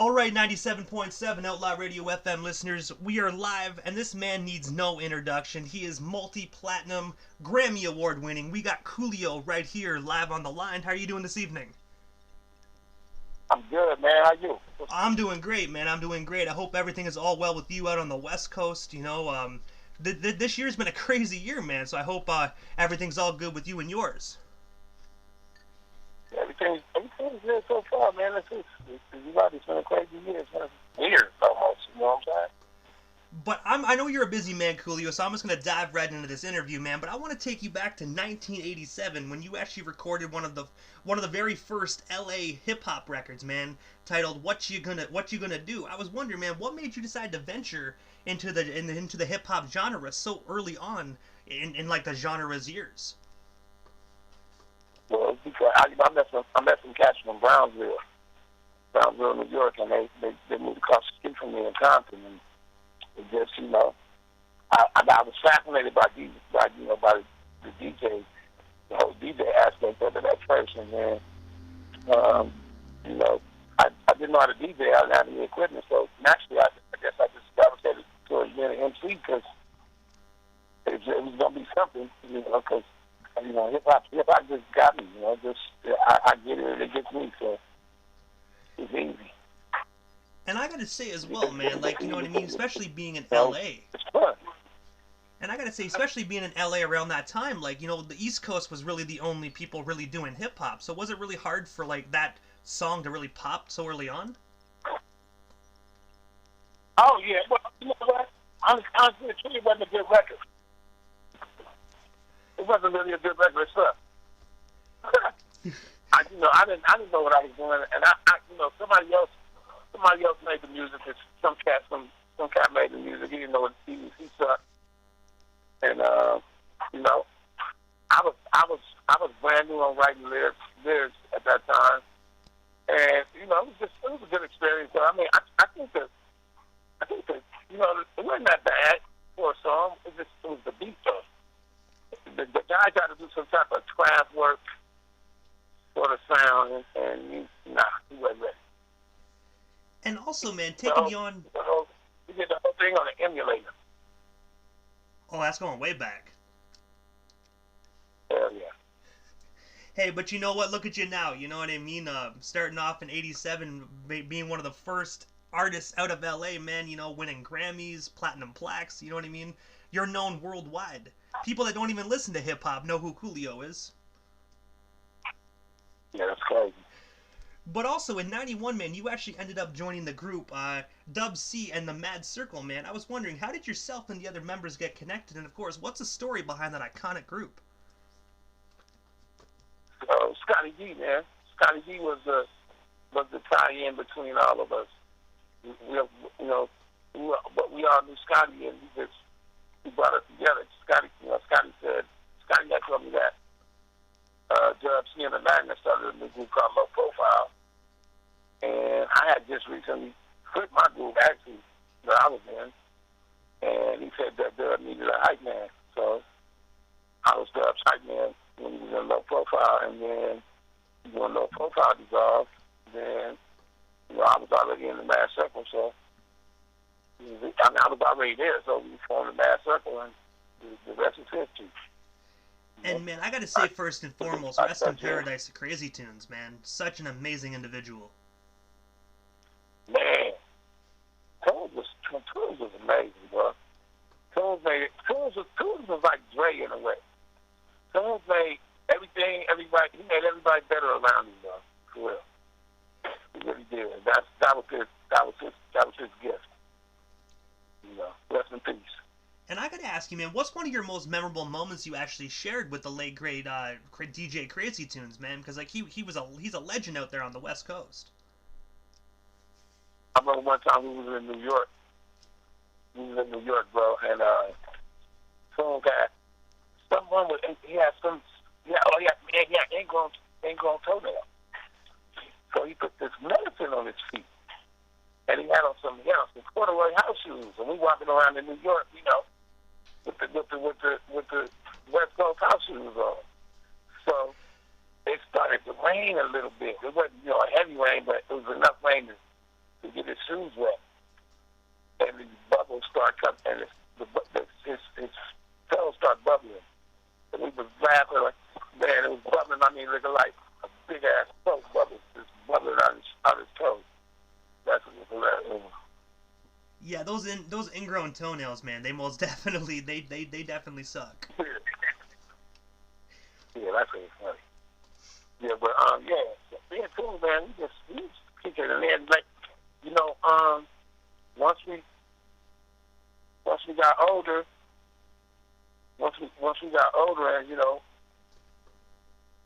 All right, 97.7 Outlaw Radio FM listeners, we are live, and this man needs no introduction. He is multi-platinum, Grammy Award winning. We got Coolio right here live on the line. How are you doing this evening? I'm good, man. How you? I'm doing great, man. I'm doing great. I hope everything is all well with you out on the West Coast. This year's been a crazy year, man, so I hope everything's all good with you and yours. Everything's good so far, man. It's been a crazy year. It's been weird almost, you know what I'm saying? But I know you're a busy man, Coolio, so I'm just going to dive right into this interview, man. But I want to take you back to 1987 when you actually recorded one of the very first LA hip hop records, man, titled "What You Gonna Do." I was wondering, man, what made you decide to venture into the hip hop genre so early on in like the genre's years? Well, it's because I met some cats from Brownsville, New York, and they moved across the street from me in Compton, and it just, I was fascinated by the DJ, the whole DJ aspect of it at first, and then, I didn't know how to DJ. I didn't have any equipment, so naturally, I guess I just gravitated towards being an MC because it was gonna be something, because hip hop just got me, I get it, it gets me, so it's easy. And I gotta say as well, man, like, you know what I mean, especially being in LA. It's fun. And I gotta say, especially being in LA around that time, like, the East Coast was really the only people really doing hip hop. So was it really hard for like that song to really pop so early on? Oh yeah, well, you know what? Honestly, it really wasn't a good record. It wasn't really a good record stuff. I didn't know what I was doing, and somebody else made the music. Some cat made the music. He didn't know what he sucked, and I was brand new on writing lyrics at that time, and it was a good experience. So I mean, I think that it wasn't that bad for a song. It was the beat though. The guy tried to do some type of craft work sort of sound, and he wasn't ready. And also, man, taking me on... We did the whole thing on an emulator. Oh, that's going way back. Hell yeah. Hey, but you know what? Look at you now. You know what I mean? Starting off in 87, being one of the first artists out of LA, man, winning Grammys, platinum plaques, you know what I mean? You're known worldwide. People that don't even listen to hip-hop know who Coolio is. Yeah, that's crazy. But also in 91, man, you actually ended up joining the group Dub C and the Mad Circle, man. I was wondering, how did yourself and the other members get connected? And of course, what's the story behind that iconic group? Scotty G, man. Scotty G was the tie-in between all of us. We all knew Scotty, and he brought us together. Scotty had told me that Dub C and the Magnet started a new group called Low Profile. And I had just recently quit my group, actually, that I was in. And he said that Dub needed a hype man. So I was Dub's hype man when he was in Low Profile. And then when Low Profile dissolved, then I was already in the Mad Circle. So I was already there. So we formed the Mad Circle, and the rest is history. And man, I gotta say first and foremost, rest in paradise to Crazy Tunes, man. Such an amazing individual. Man, Tunes was amazing, bro. Tunes was like Dre in a way. Tunes made he made everybody better around him, bro. For real. He really did. That was his gift. Rest in peace. And I gotta ask you, man, what's one of your most memorable moments you actually shared with the late great DJ Crazy Tunes, man? Because like he's a legend out there on the West Coast. I remember one time we was in New York. Bro, and someone got someone with he had ingrown toenail. So he put this medicine on his feet, and he had on some corduroy house shoes, and we walking around in New York, with the West Coast house shoes on. So it started to rain a little bit. It wasn't a heavy rain, but it was enough rain to to get his shoes wet, and these bubbles start coming, and his toes start bubbling. And we was laughing like, man, it was bubbling. I mean, looking like a big ass toe bubble, just bubbling out his toes. That's what it was hilarious. Yeah, those ingrown toenails, man, they most definitely they definitely suck. Yeah, that's really funny. Yeah, but yeah, being cool, man, we just kick it, and then like, you know, once we got older, and you know,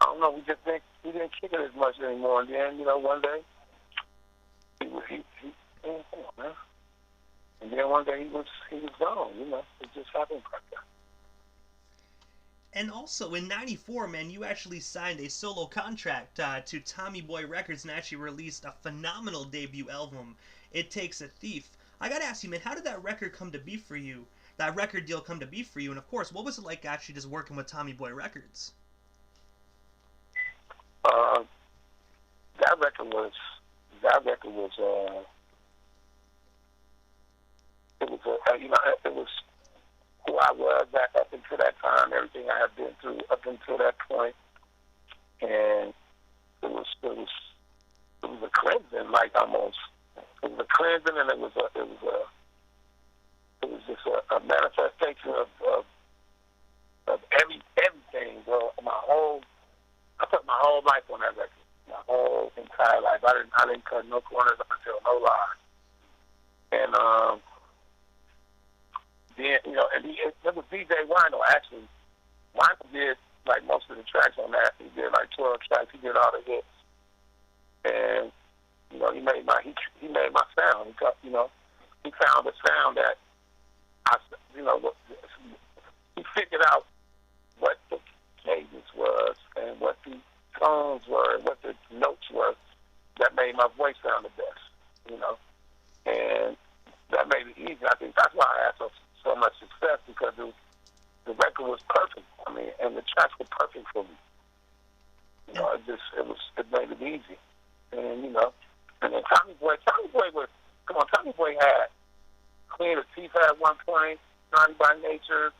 I don't know, we didn't kick it as much anymore. And then, you know, one day he come on, man. And then one day he was gone. You know, it just happened like that. And also in '94, man, you actually signed a solo contract to Tommy Boy Records and actually released a phenomenal debut album, It Takes a Thief. I gotta ask you, man, how did that record come to be for you? That record deal come to be for you? And of course, what was it like actually just working with Tommy Boy Records? That record was it was who I was up until that time, everything I had been through up until that point, and it was a cleansing, like almost. It was a cleansing, and it was just a manifestation of everything, bro. I put my whole life on that record, my whole entire life. I didn't cut no corners up until no lie, and then, you know, and it was DJ Wino, actually. Wino did, like, most of the tracks on that. He did, like, 12 tracks. He did all the hits. And, you know, he made my sound. He, you know, he found a sound that, he figured out what the cadence was and what the tones were and what the notes were that made my voice sound the best, you know. And that made it easy. I think that's why I had so much success, because the record was perfect. I mean, and the tracks were perfect for me. You know, it made it easy. And, you know, and then Tommy Boy had Clean the Teeth at one point, Naughty by Nature,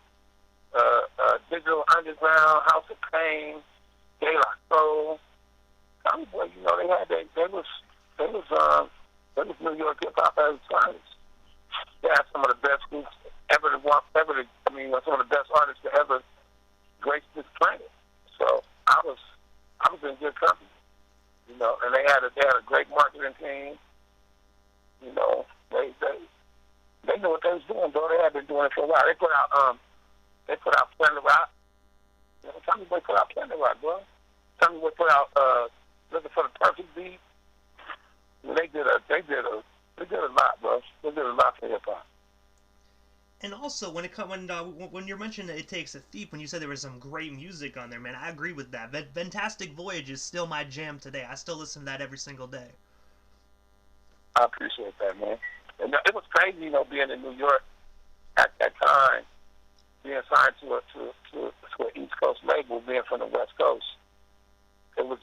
Digital Underground, House of Pain, De La Soul. Tommy Boy, you know, they was New York hip hop at its finest. They had some of the best groups some of the best artists to ever grace this planet. So I was in good company, you know. And they had a great marketing team. You know, they knew what they was doing, bro. They had been doing it for a while. They put out Planet Rock. You know, Tommy Boy put out Planet Rock, bro. Tommy Boy put out Looking for the Perfect Beat. They did a lot, bro. They did a lot for hip hop. And also, when you're mentioning It Takes a Thief, when you said there was some great music on there, man, I agree with that. Fantastic Voyage is still my jam today. I still listen to that every single day. I appreciate that, man. And it was crazy, you know, being in New York at that time, being signed to an East Coast label, being from the West Coast. It was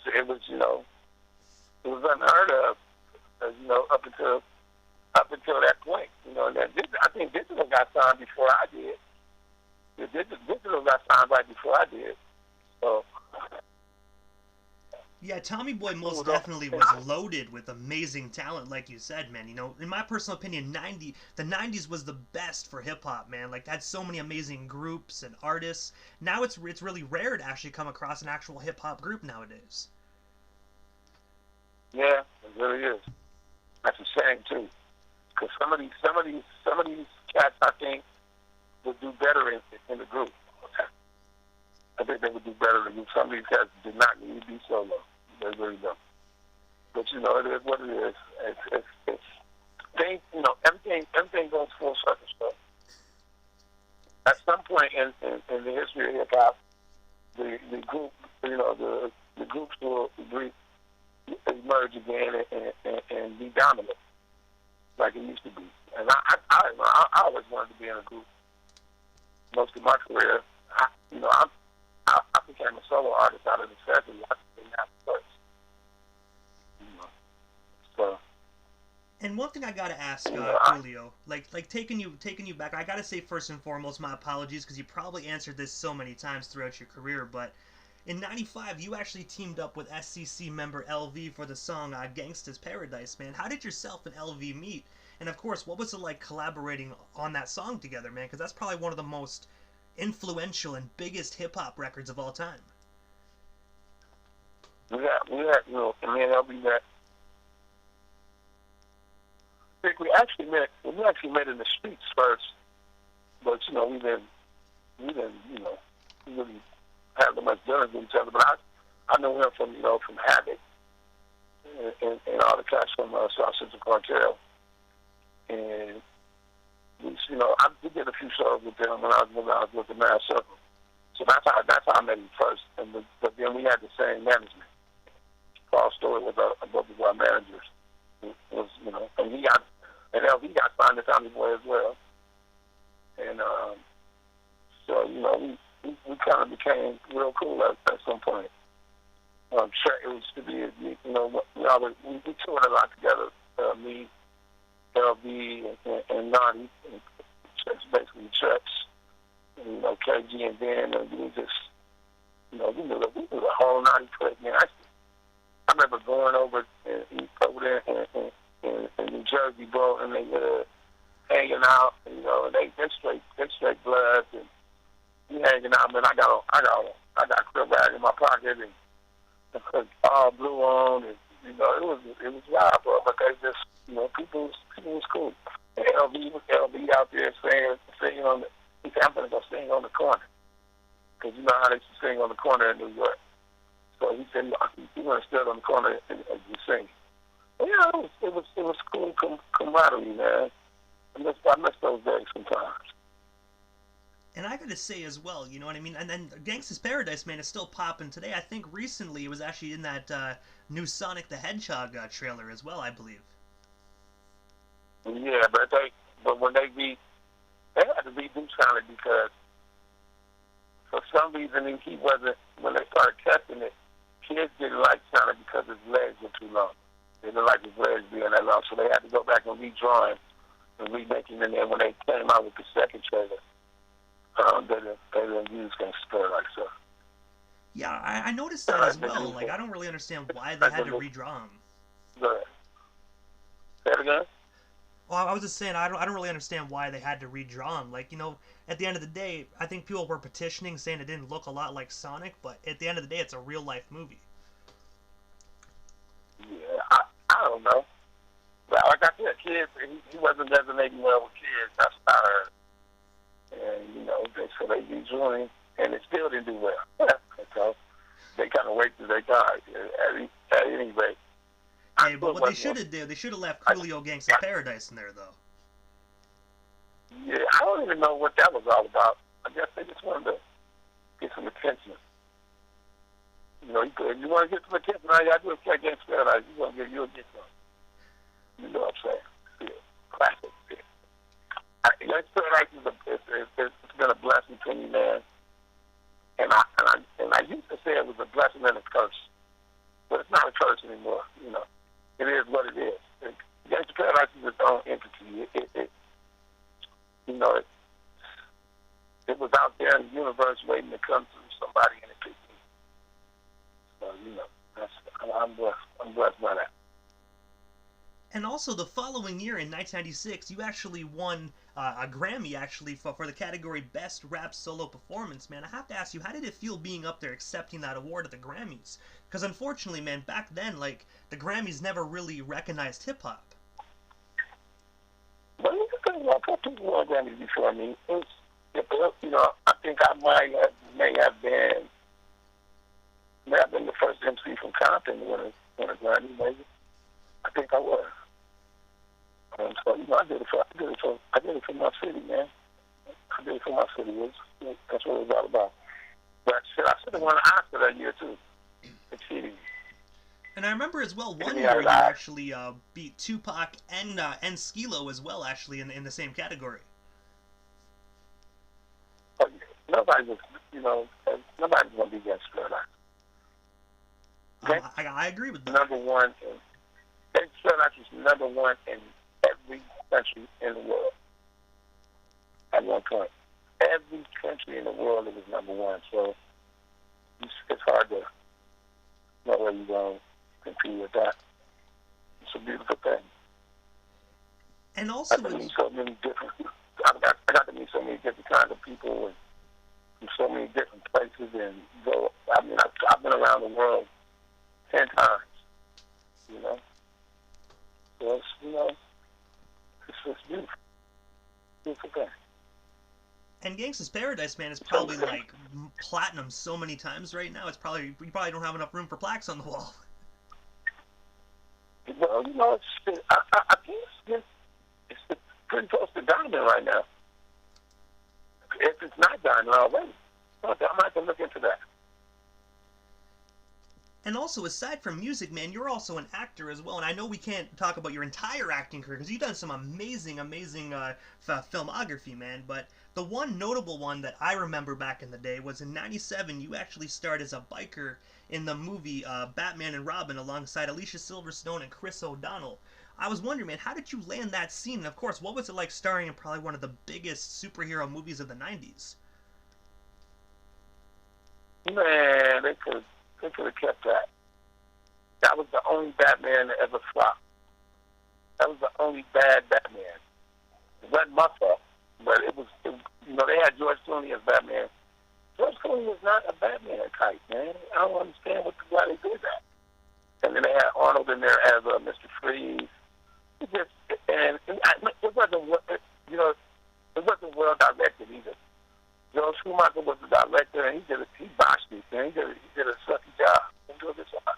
you know, it was unheard of, you know, up until that point, you know. And I think Digital got signed before I did. Digital got signed right before I did. So. Yeah, Tommy Boy most definitely was loaded with amazing talent, like you said, man. You know, in my personal opinion, the 90s was the best for hip-hop, man. Like, had so many amazing groups and artists. Now it's really rare to actually come across an actual hip-hop group nowadays. Yeah, it really is. That's a shame, too. Because some of these cats, I think, would do better in the group. I think they would do better in the group. Some of these cats did not need to be solo. They really don't. But, you know, it is what it is. It's things, you know, everything goes full circle. So at some point in the history of hip hop, the group, you know, the groups will emerge again and be dominant like it used to be. And I always wanted to be in a group. Most of my career, I became a solo artist out of necessity. I didn't have a choice. You know, so. And one thing I gotta ask, You know, Coolio, like taking you back, I gotta say first and foremost, my apologies because you probably answered this so many times throughout your career, but in '95 you actually teamed up with SCC member LV for the song "Gangsta's Paradise." Man, how did yourself and LV meet? And of course, what was it like collaborating on that song together, man? Because that's probably one of the most influential and biggest hip hop records of all time. we had, you know, and me and LB met. I think we actually met in the streets first, but you know, we didn't, you know, really have that much dinner with each other. But I know him from, you know, from Habit and all the cats from South Central Cartel, and we, you know, we did a few shows with them when I was with the Mad Circle. So that's how I met him first. But then we had the same management. Paul Stewart was both of our managers. Was, you know, and LV got signed to Tommy Boy as well. And so, you know, we kind of became real cool at some point. It was to be, you know, we toured a lot together. Me, LV, and Naughty, and basically Chucks, and, you know, KG and Dan, and we just, you know, we knew the whole Naughty clique, man. I remember going over there in New Jersey, bro, and they hanging out, you know, and they're straight bloods, and we hanging out, man. I got crib bag in my pocket and all blue on, and you know, it was wild, bro. But they just, you know, people was cool. And LB out there singing on the. He said, "I'm gonna go sing on the corner," because you know how they used to sing on the corner in New York. So he said, "You're gonna stand on the corner and you sing." But yeah, it was cool camaraderie, man. I miss those days sometimes. And I gotta say as well, you know what I mean? And then Gangsta's Paradise, man, is still popping today. I think recently it was actually in that new Sonic the Hedgehog trailer as well, I believe. Yeah, but when they had to redo Sonic because for some reason he wasn't, when they started testing it, kids didn't like Sonic because his legs were too long. They didn't like his legs being that long, so they had to go back and redraw him and remake him. And then when they came out with the second trailer, they didn't use Gangsta's Paradise. So. Yeah, I noticed that as well. Like, I don't really understand why they had to redraw him. Good. Say it again? Well, I was just saying, I don't really understand why they had to redraw him. Like, you know, at the end of the day, I think people were petitioning saying it didn't look a lot like Sonic, but at the end of the day, it's a real-life movie. Yeah, I don't know. But like I said, kids, he wasn't resonating well with kids. That's what I heard. And, you know, so they redrew him, and it still didn't do well. So they kind of wasted their time at any rate. Hey, but what they should have did, they should have left Coolio Gangsta's Paradise in there, though. Yeah, I don't even know what that was all about. I guess they just wanted to get some attention. You know, you want to get some attention, all you got to do is play Gangsta's Paradise. You'll get some. You know what I'm saying? Yeah, classic. Yeah. Gangsta's Paradise it's been a blessing to me, man. And I used to say it was a blessing and a curse, but it's not a curse anymore. You know, it is what it is. Gangsta's Paradise is its own entity. You know, it was out there in the universe waiting to come to somebody and it picked me. So, you know, I'm blessed by that. And also, the following year in 1996, you actually won a Grammy actually for the category Best Rap Solo Performance. Man, I have to ask you, how did it feel being up there accepting that award at the Grammys? Because unfortunately, man, back then, like, the Grammys never really recognized hip hop. Well, you can think about a couple people won Grammys before me. You know, I think I may have been the first MC from Compton to win a Grammy, maybe. I think I was. So, you know, I did it for my city, man. I did it for my city. That's what it was all about. But shit, I should have won an Oscar that year too. Exceeding. And I remember as well, one year you actually beat Tupac and Skilo as well, actually, in the same category. Oh, yeah. Nobody's gonna be against Paradise. I agree with that. Number one. They They felt like it's number one in every country in the world at one point. Every country in the world it was number one. So it's hard to know where you're going to compete with that. It's a beautiful thing. And also, I got to meet so many different. I got to meet so many different kinds of people and from so many different places. And go. I mean, I've been around the world 10 times. You know, so it's it's beautiful. Beautiful thing. And Gangsta's Paradise, man, is probably like platinum so many times right now. It's probably you probably don't have enough room for plaques on the wall. Well, I think it's pretty close to diamond right now. If it's not diamond already, I might have to look into that. And also, aside from music, man, you're also an actor as well. And I know we can't talk about your entire acting career because you've done some amazing filmography, man. But the one notable one that I remember back in the day was in '97. You actually starred as a biker in the movie Batman and Robin alongside Alicia Silverstone and Chris O'Donnell. I was wondering, man, how did you land that scene? And of course, what was it like starring in probably one of the biggest superhero movies of the '90s? Man, they could have kept that. That was the only Batman that ever flopped. That was the only bad Batman. It wasn't my fault, but it was they had George Clooney as Batman. George Clooney was not a Batman type, man. I don't understand why they did that. And then they had Arnold in there as Mr. Freeze. It wasn't well directed either. Joe Schumacher was the director, and he botched it, and he did a sucky job. He did a good job.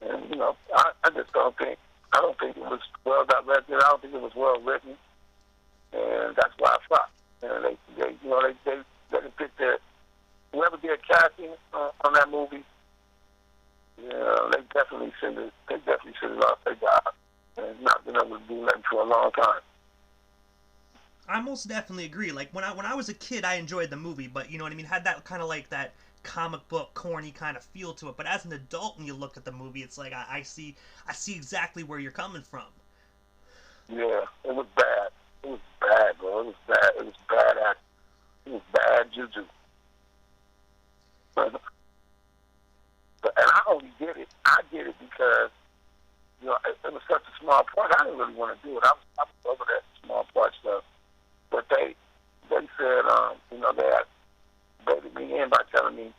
And I just don't think it was well directed. I don't think it was well written, and that's why I flopped. And they picked whoever did casting on that movie. They definitely should have lost their job and not been able to do nothing for a long time. I most definitely agree. Like when I was a kid, I enjoyed the movie, but you know what I mean, had that kind of like that comic book corny kind of feel to it. But as an adult, when you look at the movie, it's like I see exactly where you're coming from. Yeah, it was bad. It was bad, bro. It was bad. It was bad acting. It was bad juju. And I only did it. I did it because it was such a small part. I didn't really want to do it. I was over that small part stuff. But they said, they had baited me in by telling me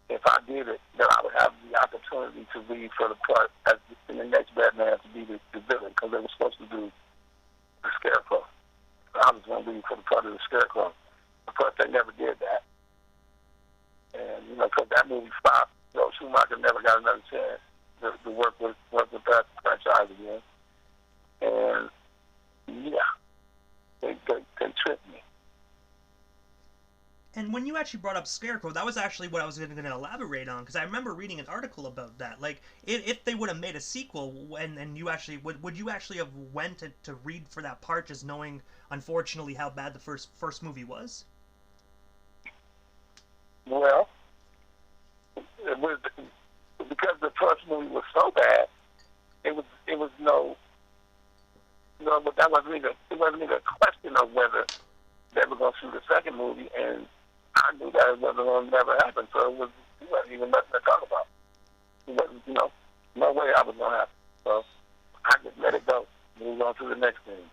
if I did it, that I would have the opportunity to read for the part in the next Batman to be the villain, because they were supposed to do the Scarecrow. I was going to read for the part of the Scarecrow. Of course, they never did that. And, because that movie flopped, Joe Schumacher never got another chance to work with that franchise again. And, yeah. They tripped me. And when you actually brought up Scarecrow, that was actually what I was going to elaborate on, because I remember reading an article about that. Like, if they would have made a sequel, and you actually would you actually have went to read for that part, just knowing, unfortunately, how bad the first movie was? Well, it was because the first movie was so bad. It was but that wasn't even a question of whether they were going to shoot a second movie, and I knew that it wasn't going to never happen, so it wasn't even nothing to talk about. It wasn't, no way I was going to happen. So I just let it go, move on to the next thing.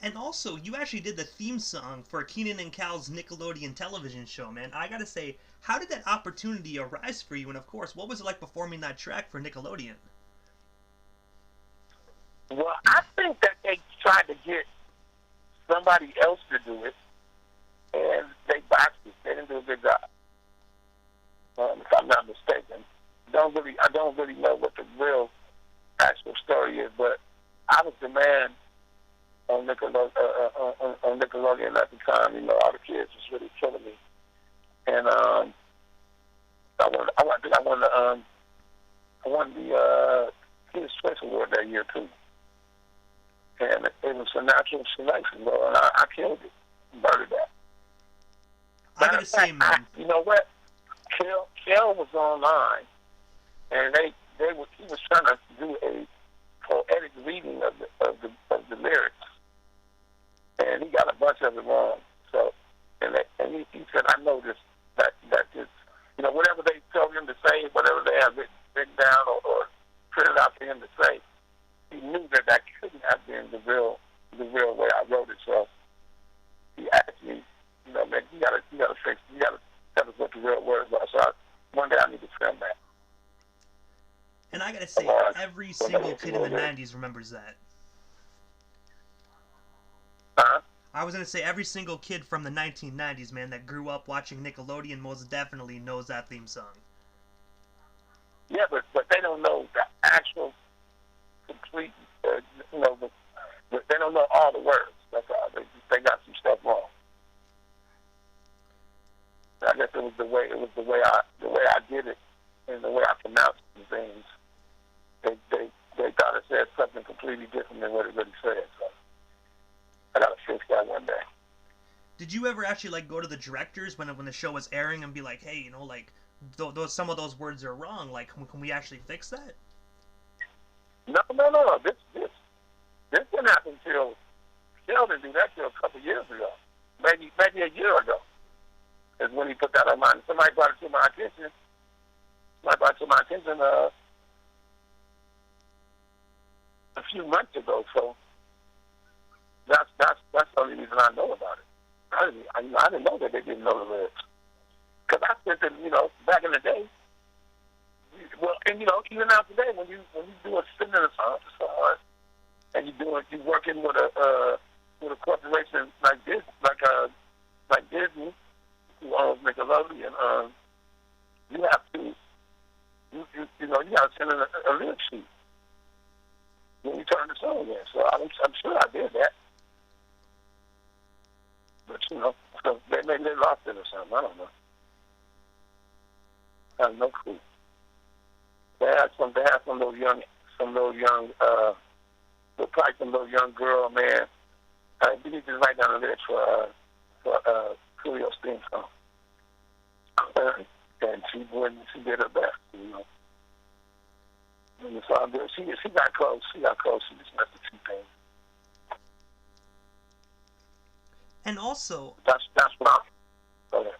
And also, you actually did the theme song for Keenan and Cal's Nickelodeon television show, man. I gotta say, how did that opportunity arise for you? And of course, what was it like performing that track for Nickelodeon? Well, I think that they tried to get somebody else to do it, and they botched it. They didn't do a good job, if I'm not mistaken. I don't really know what the real actual story is, but I was the man on Nickelodeon at the time. All the kids was really killing me, and I won the Kids' Choice Award that year too. And it was a natural selection, bro, and I killed it. Murdered that. I gotta say, man. You know what? Kel was online, and they he was trying to do a poetic reading of the lyrics, and he got a bunch of it wrong. So, and he said, I noticed that just, you know, whatever they told him to say, whatever they had written down or printed out for him to say, he knew that couldn't have been the real way I wrote it. So he asked me, you know, man, you gotta fix, you gotta tell us what the real words are. So one day I need to film that. And I gotta say, every single kid in the 90s remembers that. Huh? I was gonna say, every single kid from the 1990s, man, that grew up watching Nickelodeon most definitely knows that theme song. Yeah, but they don't know the actual complete, you know, they don't know all the words. That's all. They got some stuff wrong. I guess it was the way I did it, and the way I pronounced the things. They thought it said something completely different than what it really said. So I gotta fix that one day. Did you ever actually like go to the directors when the show was airing and be like, hey, you know, like some of those words are wrong. Like, can we actually fix that? No. This didn't happen till Sheldon did that till a couple years ago, maybe a year ago. Is when he put that on my. Somebody brought it to my attention. A few months ago. So that's the only reason I know about it. I didn't know that they didn't know the lyrics. Because I spent it, you know, back in the day. Well, and you know, even now today, when you do a sending a song to someone, and you working with a corporation like this, like Disney, who owns Nickelodeon, you have to, you know, you have to send in a lyric sheet when you turn the song in. So I'm sure I did that. But you know, so maybe they lost it or something. I don't know. I have no clue. They had some little young, probably some little young girl, man. You need to write down the lyrics for Coolio's theme song. And she did her best, you know. And so she got close. She just missed a few things. And also, that's what I'm. Go ahead.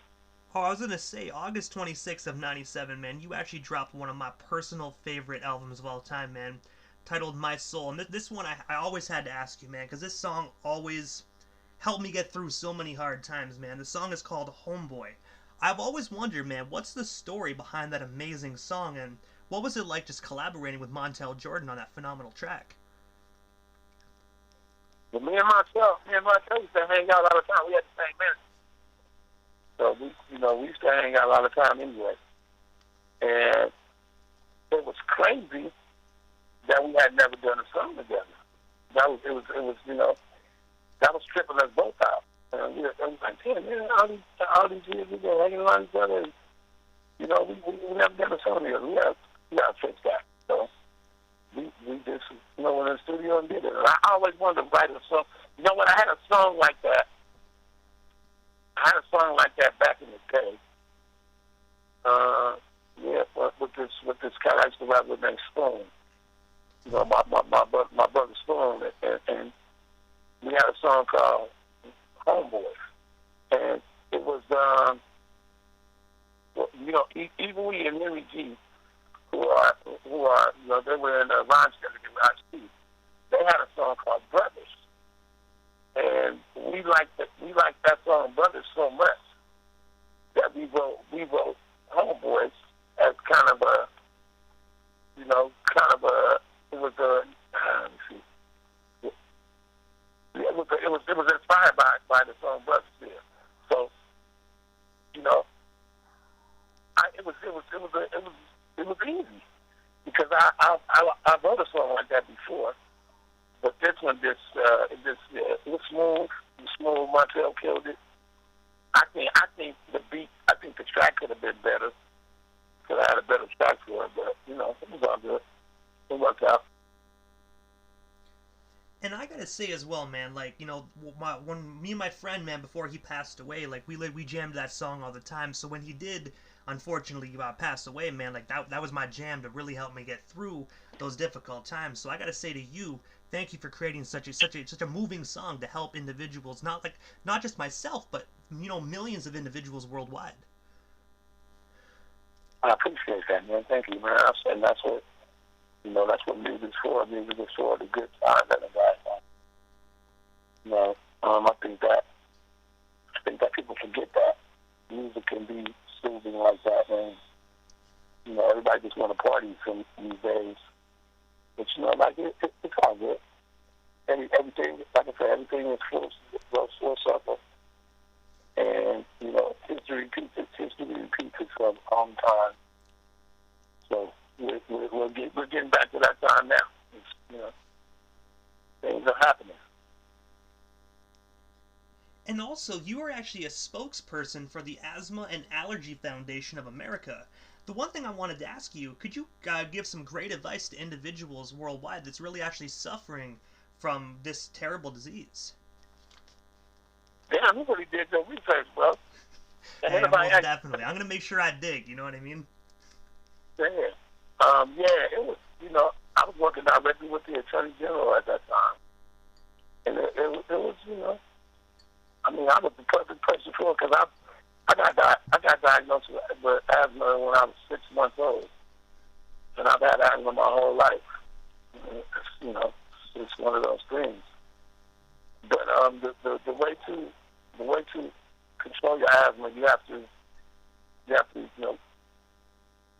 Oh, I was gonna say, August 26th of 97, man, you actually dropped one of my personal favorite albums of all time, man, titled My Soul. And this one I always had to ask you, man, because this song always helped me get through so many hard times, man. The song is called Homeboy. I've always wondered, man, what's the story behind that amazing song, and what was it like just collaborating with Montel Jordan on that phenomenal track? Well, me and Montel used to hang out all the time. We had the same manager. So we used to hang out a lot of time anyway. And it was crazy that we had never done a song together. It was you know, that was tripping us both out. And it was like, damn, man, all these years we've been hanging around each other, and, you know, we never done a song together. We gotta fix that. So we just, you know, went in the studio and did it. And I always wanted to write a song. You know what? I had a song like that. Back in the day. With this cat I used to rap with named Spoon. You know, my brother Spoon, and we had a song called Homeboy, and it was you know, even we and Mary G, who are you know, they were in the rhyme syndicate with IC. They had a song called Brothers, and we liked that song Brothers so much that we wrote Homeboys as kind of a, you know, it was a, let me see. It was inspired by the song Brothers there. So, you know, it was easy because I wrote a song like that before, but this one it was smooth. Montel killed it. I think the track could have been better. Could have had a better track for it, but you know, it was all good. It worked out. And I gotta say as well, man, like, you know, when me and my friend, man, before he passed away, like, we jammed that song all the time. So when he did unfortunately passed away, man, like that was my jam to really help me get through those difficult times. So I gotta say to you, thank you for creating such a moving song to help individuals, not just myself, but millions of individuals worldwide. I appreciate that, man. Thank you, man. And that's what that's what music's for. Music is for the good times and the bad times. I think that people forget that music can be soothing like that, and everybody just want to party these days. But like it's all good. Everything, like I said, everything is full circle, and history repeats itself all the time. So we're getting back to that time now. Things are happening. And also, you are actually a spokesperson for the Asthma and Allergy Foundation of America. The one thing I wanted to ask you, could you give some great advice to individuals worldwide that's really actually suffering from this terrible disease? Damn, you really did your research, bro. And hey, most definitely. I'm going to make sure I dig, you know what I mean? Yeah. It was, I was working directly with the Attorney General at that time. And it was, I was the perfect person for it because I got diagnosed with asthma when I was 6 months old. And I've had asthma my whole life. It's one of those things. But the way to control your asthma, you have to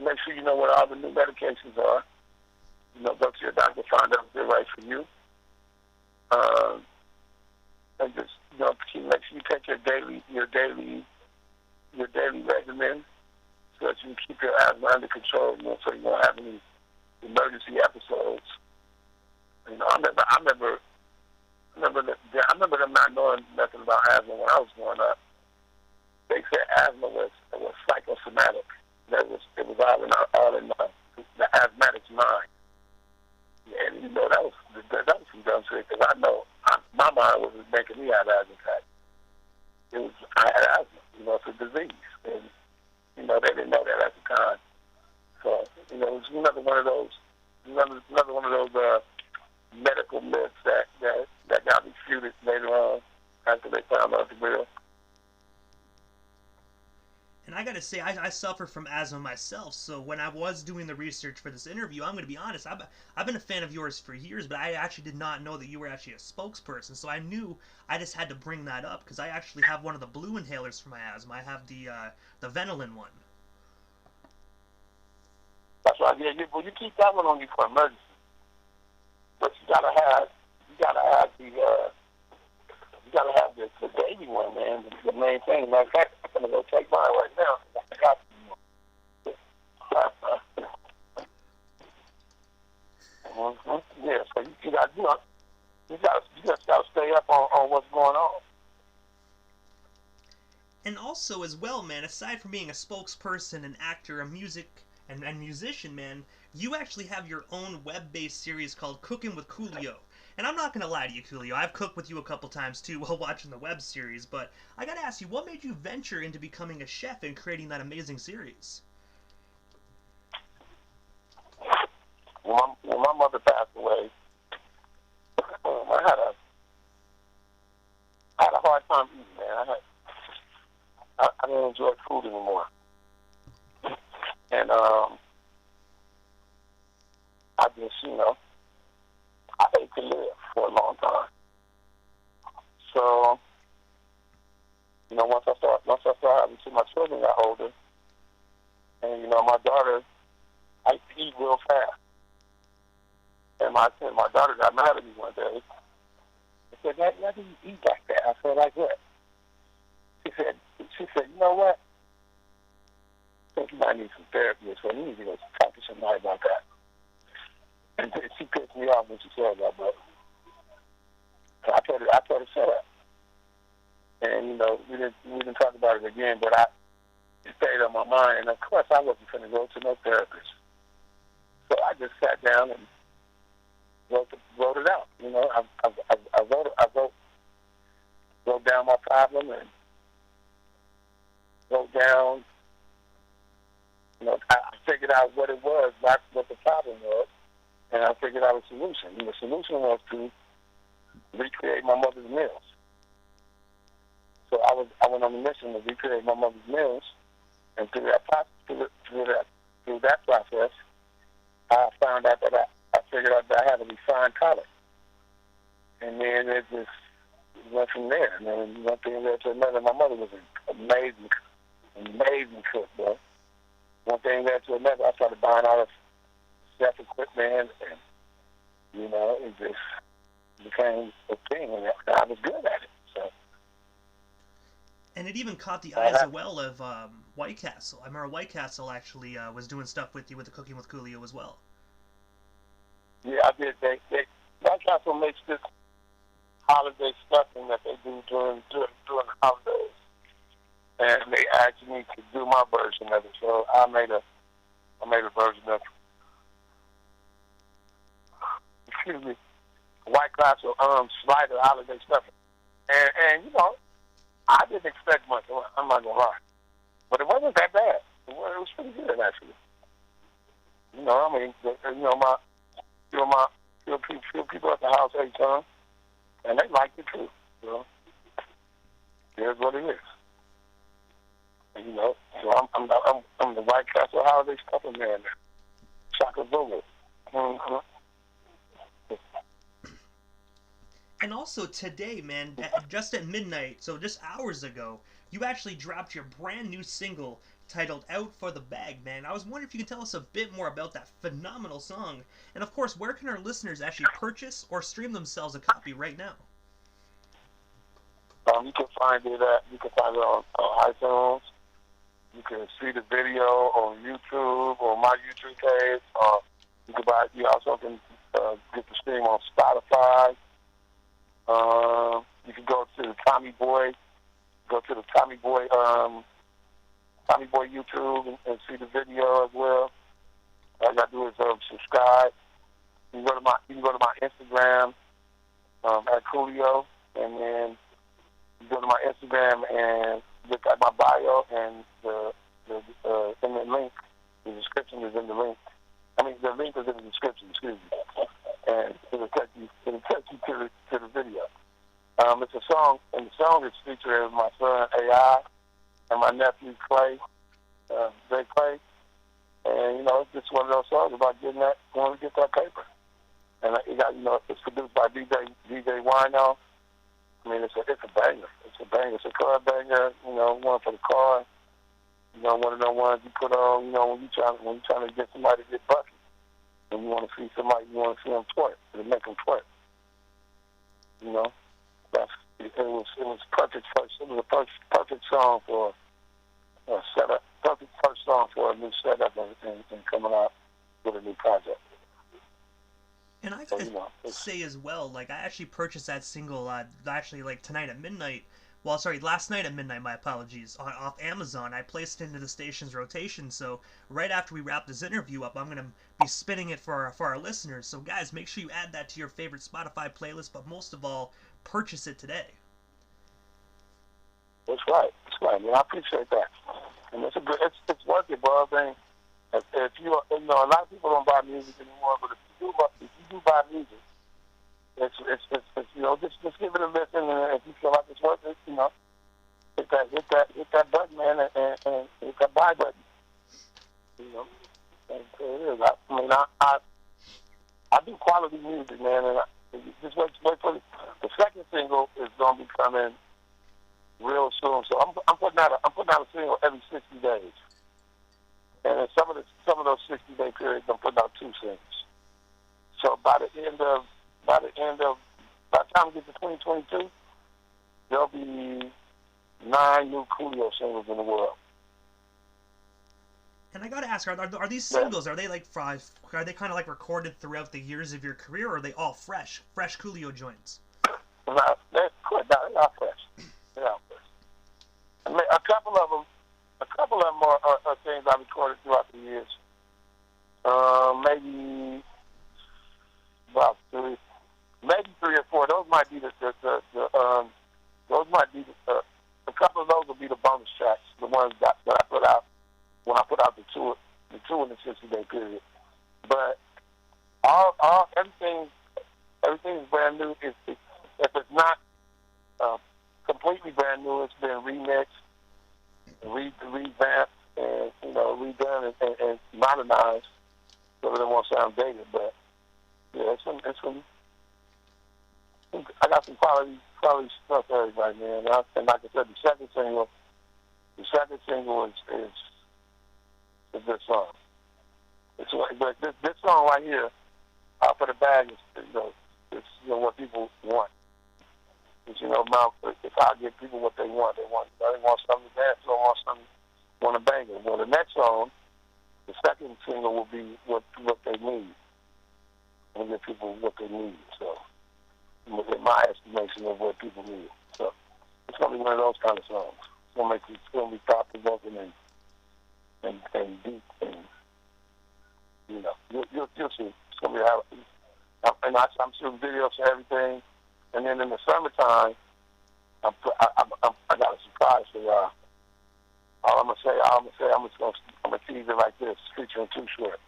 make sure you know what all the new medications are. Go to your doctor, find out if they're right for you. And just make sure you take your daily regimen so that you can keep your asthma under control. So you won't have any emergency episodes. I remember them not knowing nothing about asthma when I was growing up. They said asthma was psychosomatic. It was all in the asthmatic's mind. And that was some dumb shit because I know my mind was making me have asthma attacks. I had asthma. It's a disease, and they didn't know that at the time. So it's another one of those medical myths that got refuted later on after they found out the real. And I gotta say, I suffer from asthma myself, so when I was doing the research for this interview, I'm gonna be honest, I've been a fan of yours for years, but I actually did not know that you were actually a spokesperson, so I knew I just had to bring that up, because I actually have one of the blue inhalers for my asthma. I have the Venolin one. That's right, yeah, you keep that one on you for emergency. But you gotta have the baby one, man. The main thing. Matter of fact, I'm gonna go take mine right now. I got Yeah, so you just gotta stay up on what's going on. And also, as well, man, aside from being a spokesperson, an actor, a musician, man, you actually have your own web-based series called Cooking with Coolio. And I'm not going to lie to you, Coolio, I've cooked with you a couple times too while watching the web series, but I gotta ask you, what made you venture into becoming a chef and creating that amazing series? When my mother passed away, I had a hard time eating, man. I didn't enjoy food anymore. And I just, I ate to live for a long time. So, once I started having my children got older, and my daughter, I used to eat real fast. And my daughter got mad at me one day. She said, "Why do you eat like that?" I said, "Like what?" She said, "You know what? I think you might need some therapy, so you need to go talk to somebody about that." And she pissed me off when she said that, but I told her shut up. And we didn't talk about it again, but it stayed on my mind. And of course, I wasn't going to go to no therapist, so I just sat down and wrote it out. I wrote down my problem and wrote down figured out what it was, not what the problem was, and I figured out a solution. And the solution was to recreate my mother's meals. So I went on a mission to recreate my mother's meals, and through that process, I found out that I figured out that I had a refined palate. And then it just went from there. And then one thing led to another. My mother was an amazing cook, bro. One thing led to another. I started buying all this chef equipment, and, you know, it just became a thing, and I was good at it. So. And it even caught the eyes as well of White Castle. I remember White Castle actually was doing stuff with you with the Cooking with Coolio as well. Yeah, I did. White Castle makes this holiday stuffing that they do during the holidays, and they asked me to do my version of it. So I made a version of, excuse me, White Castle slider holiday stuffing, and you know, I didn't expect much. I'm not gonna lie, but it wasn't that bad. It was pretty good actually. You know, I mean, few people at the house ate some, and they liked it too. You know, here's what it is. And, you know, so I'm the White Castle holiday stuffing man. Chocolate Zulu. Mm-hmm. And also today, man, just at midnight, so just hours ago, you actually dropped your brand new single titled Out for the Bag, man. I was wondering if you could tell us a bit more about that phenomenal song. And of course, where can our listeners actually purchase or stream themselves a copy right now? You can find it on iTunes. You can see the video on YouTube or my YouTube page. You also can get the stream on Spotify. You can go to Tommy Boy YouTube and see the video as well. All you gotta do is subscribe. You can go to my Instagram at Coolio, and then you go to my Instagram and look at my bio, and in the link, the description is in the link. I mean, the link is in the description. Excuse me, and it'll take you to the video. It's a song, and the song is featuring my son AI and my nephew Clay, Jay Clay, and you know, it's just one of those songs about going to get that paper. And it's produced by DJ Wino. I mean, it's a banger. It's a banger. It's a car banger. You know, one for the car. You know, one of the ones you put on. You know, when you trying to get somebody to get bucket, and you want to see somebody, you want to see them twerk, to make them twerk. You know, it was perfect first. It was a perfect song for a setup. Perfect first song for a new setup and coming out with a new project. And I gotta say as well, like, I actually purchased that single, actually, like, tonight at midnight. Well, sorry, last night at midnight, my apologies, off Amazon. I placed it into the station's rotation, so right after we wrap this interview up, I'm going to be spinning it for our listeners. So, guys, make sure you add that to your favorite Spotify playlist, but most of all, purchase it today. That's right. Man, I appreciate that. And it's worth it, bro. I mean, if you know, a lot of people don't buy music anymore, but if you do buy music, it's you know, just give it a listen, and if you feel like it's worth it, you know, hit that button, man, and hit that buy button. You know, and it is. I mean, I do quality music, man, and just wait for the second single is gonna be coming real soon. So I'm putting out a single every 60 days. And in some of those 60-day periods, I'm putting out 2 singles. So by the time we get to 2022, there'll be 9 new Coolio singles in the world. And I gotta ask, are these singles? Are they are they kind of like recorded throughout the years of your career, or are they all fresh Coolio joints? No, they're not fresh. They're not fresh. I mean, a couple of them are things I recorded throughout the years. Maybe about 3 or 4. Those might be a couple of those will be the bonus tracks, the ones that I put out when I put out the two in the 60 everything is brand new. If it's not completely brand new, it's been remixed, revamped, and redone and modernized, so that it won't sound dated. But yeah, it's some. I got some quality stuff for everybody, man. And like I said, the second single is a good song. But this song right here, for the bag, is what people want. It's, if I give people what they want, they want something to dance, they want something, want a banger. Well, the next song, the second single will be what they need. And give people what they need. So, in my estimation of what people need. So, it's gonna be one of those kind of songs. It's gonna be thought provoking and deep, and you'll see. It's gonna be and I'm shooting videos for everything. And then in the summertime, I got a surprise for y'all. All I'm gonna tease it like this, featuring Too Short.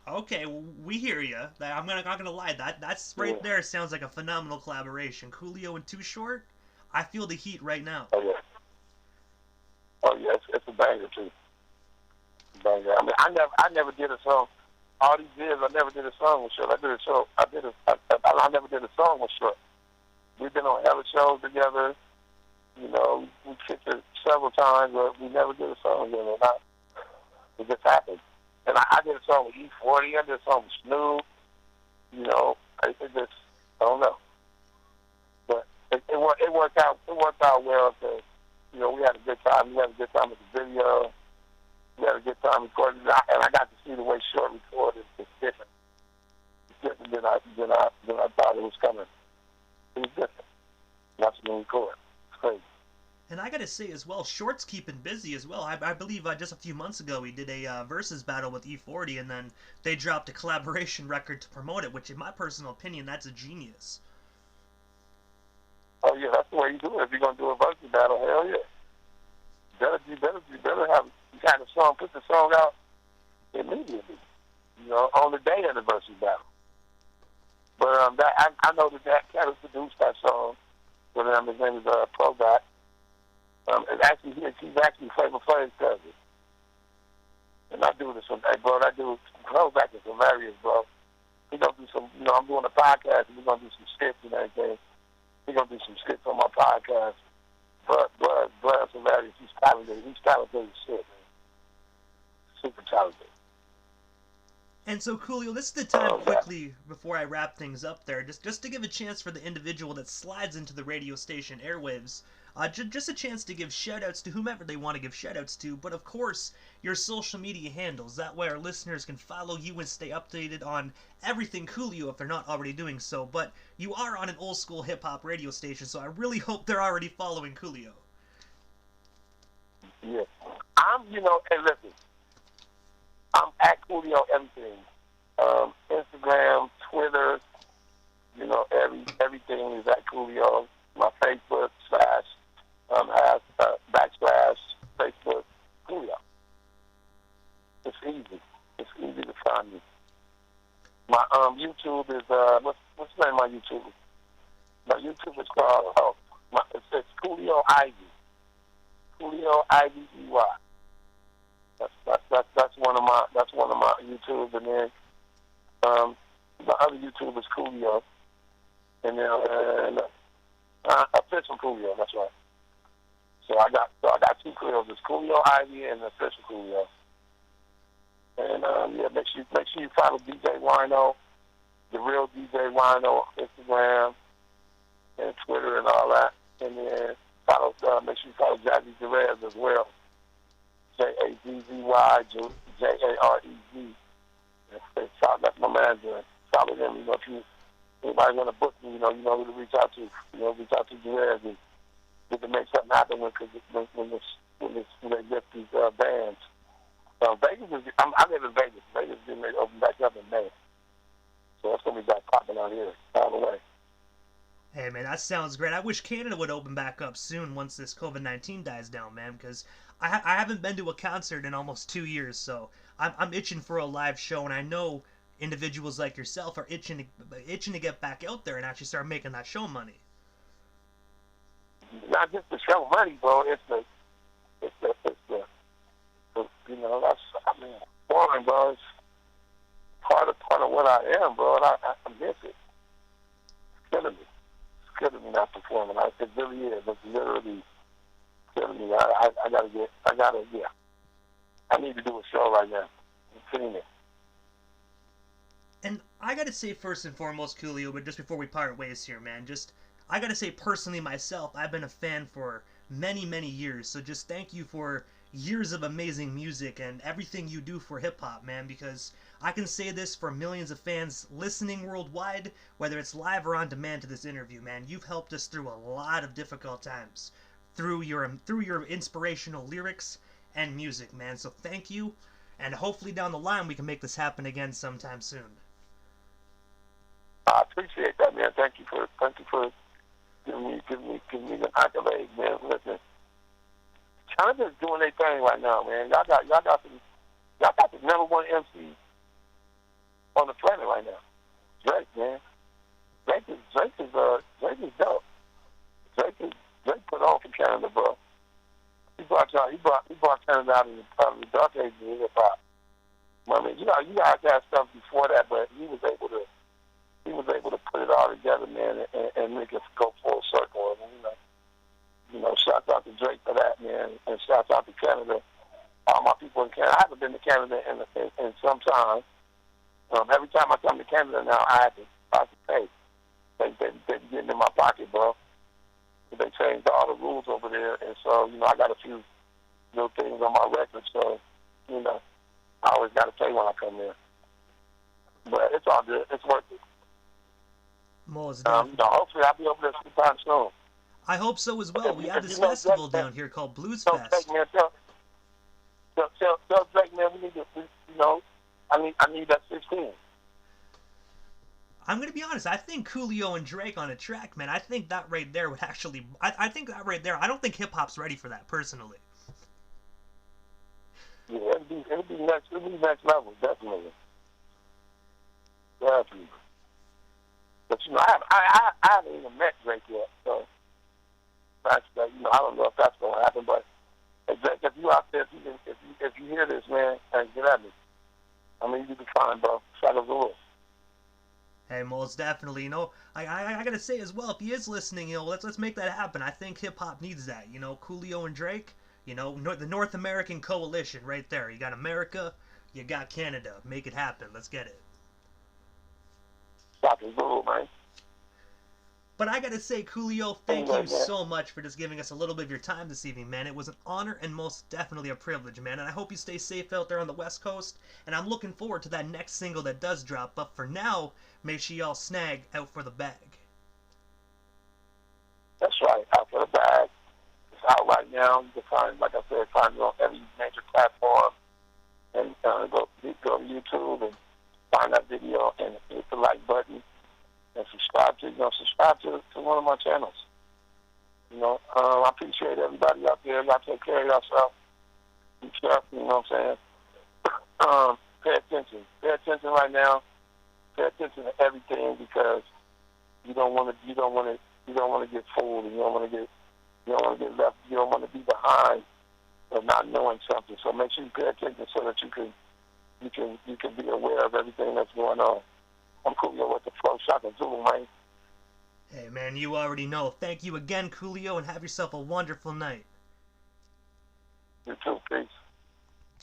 Okay, we hear you. I'm not gonna lie. That's right there. Sounds like a phenomenal collaboration. Coolio and Too Short. I feel the heat right now. Oh yeah, it's a banger too. Banger. I mean, I never did a song. All these years, I never did a song with Short. I never did a song with Short. We've been on hella shows together. We kicked it several times, but we never did a song together. It just happened. And I did a song with E40. I did a song with Snoop. I don't know. But it worked out. It worked out well because we had a good time. We had a good time with the video. We had a good time recording, and I got to see the way Short recorded. It's different. It's different than I thought it was coming. It was different. Watching him record. It's crazy. And I gotta say as well, Short's keeping busy as well. I believe just a few months ago he did a versus battle with E40, and then they dropped a collaboration record to promote it, which in my personal opinion, that's a genius. Oh yeah, that's the way you do it. If you're gonna do a versus battle, hell yeah. You better have kind of song, put the song out immediately. On the day of the versus battle. But I know that Cat has produced that song for them. His name is Proback. He's actually Flavor Flav's cousin. And I do this one, hey bro, Proback is hilarious, bro. We're gonna do some, I'm doing a podcast and we're gonna do some skits and everything. We're gonna do some skits on my podcast. Blood's hilarious. He's talented as shit, man. Super talented. And so, Coolio, this is the time quickly before I wrap things up there, just to give a chance for the individual that slides into the radio station airwaves, just a chance to give shout-outs to whomever they want to give shout-outs to, but of course, your social media handles. That way our listeners can follow you and stay updated on everything Coolio if they're not already doing so. But you are on an old-school hip-hop radio station, so I really hope they're already following Coolio. Yeah. Hey, listen. I'm at Coolio everything. Instagram, Twitter, everything is at Coolio. My Facebook // Facebook Coolio. It's easy. It's easy to find me. My YouTube is what's the name of my YouTube? My YouTube is called it's Coolio Ivy. Coolio Ivy. That's one of my YouTubes, and then the other YouTube is Coolio, and then official Coolio. That's right. So I got two Coolios. It's Coolio Ivy and official Coolio. And make sure you follow DJ Wino, the real DJ Wino, Instagram and Twitter and all that, and then make sure you follow Jazzy Jerez as well. JAZZY JAREZ. That's my manager. Follow him. If anybody want to book me, you know who to reach out to. Reach out to Jerez and get to make something happen when they get these bands. Vegas I live in Vegas. Vegas is getting ready to open back up in May. So it's going to be back popping out here all the way. Hey, man, that sounds great. I wish Canada would open back up soon once this COVID-19 dies down, man, because I haven't been to a concert in almost 2 years, so I'm itching for a live show, and I know individuals like yourself are itching to get back out there and actually start making that show money. Not just the show money, bro. It's the you know, that's, I mean, performing, bro. It's part of what I am, bro, and I miss it. It's killing me. It's killing me not performing. It really is. It's literally killing me. I need to do a show right now. I'm feeling it. And I gotta say, first and foremost, Coolio, but just before we part ways here, man, I gotta say personally myself, I've been a fan for many, many years, so just thank you for years of amazing music and everything you do for hip-hop, man, because I can say this for millions of fans listening worldwide, whether it's live or on demand to this interview, man, you've helped us through a lot of difficult times through your inspirational lyrics and music, man, so thank you, and hopefully down the line we can make this happen again sometime soon. I appreciate that, man. Thank you for giving me the accolade, man. Listen, China's doing their thing right now, man. Y'all got the number one MC on the planet right now. Drake, man. Drake is dope. Drake put on for Canada, bro. He brought Canada out of the dark ages of hip hop. I mean, you guys had stuff before that, but he was able to put it all together, man, and make it go full circle. And, you know, shout out to Drake for that, man, and shout out to Canada. All my people in Canada. I haven't been to Canada in some time. Every time I come to Canada now, I have to pay. They getting in my pocket, bro. They changed all the rules over there, and so, you know, I got a few little things on my record, so, you know, I always got to pay when I come there. But it's all good. It's worth it. Hopefully I'll be over there sometime soon. I hope so as well. We have this festival down here called Blues Fest. Tell Drake, man, we need to, you know, I need that 16. I'm gonna be honest. I think Coolio and Drake on a track, man. I think that right there would actually. I think that right there. I don't think hip hop's ready for that personally. Yeah, it'll be next level, definitely. Definitely. But you know, I haven't even met Drake yet, so that's, you know, I don't know if that's gonna happen. But Drake, if you out there, if you hear this, man, get at me. I mean, you be fine, bro. Shout out the world. Hey, most definitely. You know, I gotta say as well, if he is listening, you know, let's make that happen. I think hip hop needs that. You know, Coolio and Drake. You know, the North American coalition right there. You got America, you got Canada. Make it happen. Let's get it. Man. But I gotta say, Coolio, thank you so much for just giving us a little bit of your time this evening, man. It was an honor and most definitely a privilege, man. And I hope you stay safe out there on the West Coast. And I'm looking forward to that next single that does drop. But for now, make sure y'all snag Out for the Bag. That's right, Out for the Bag. It's out right now. You can find, like I said, find it on every major platform. And go to YouTube and find that video and hit the like button. And subscribe to one of my channels. You know, I appreciate everybody out there. Y'all take care of yourself. Be careful, you know what I'm saying? Pay attention. Pay attention right now. Pay attention to everything, because you don't want to get fooled, and you don't want to get left. You don't want to be behind of not knowing something. So make sure you pay attention so that you can be aware of everything that's going on. I'm Coolio with the Flow Shaka Zulu, man. Hey, man, you already know. Thank you again, Coolio, and have yourself a wonderful night.